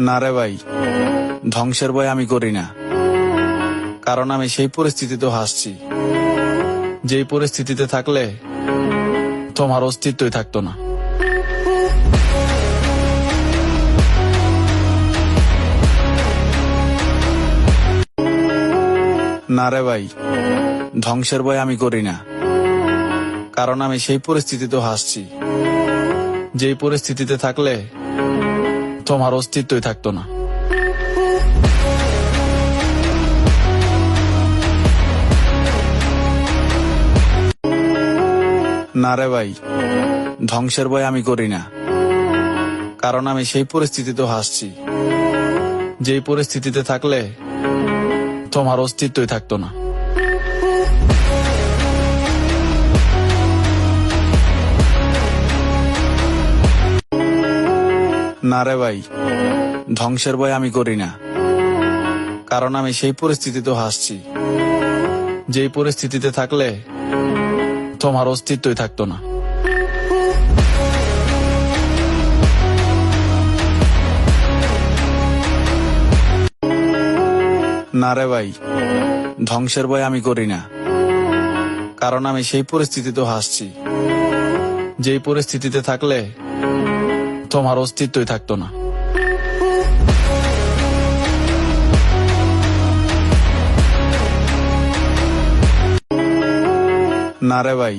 না রে ভাই, ধ্বংসের ভয় আমি করি না, কারণ আমি সেই পরিস্থিতিতেও হাসছি যেই পরিস্থিতিতে থাকলে তোমার অস্তিত্বই থাকতো না। না রে ভাই, ধ্বংসের ভয় আমি করি না, কারণ আমি সেই পরিস্থিতিতেও হাসছি যেই পরিস্থিতিতে থাকলে তোমার অস্তিত্বই থাকতো না। না রে ভাই, ধ্বংসের ভয় আমি করি না, কারণ আমি সেই পরিস্থিতিতেও হাসছি যেই পরিস্থিতিতে থাকলে তোমার অস্তিত্বই থাকতো না। না রে ভাই, ধ্বংসের ভয় আমি করি না, কারণ আমি সেই পরিস্থিতিতেও হাসছি যেই পরিস্থিতিতে থাকলে তোমার অস্তিত্বই থাকতো না। না রে ভাই, ধ্বংসের ভয় আমি করি না, কারণ আমি সেই পরিস্থিতিতেও হাসছি যেই পরিস্থিতিতে থাকলে তোমার অস্তিত্বই থাকতো না। না রে ভাই।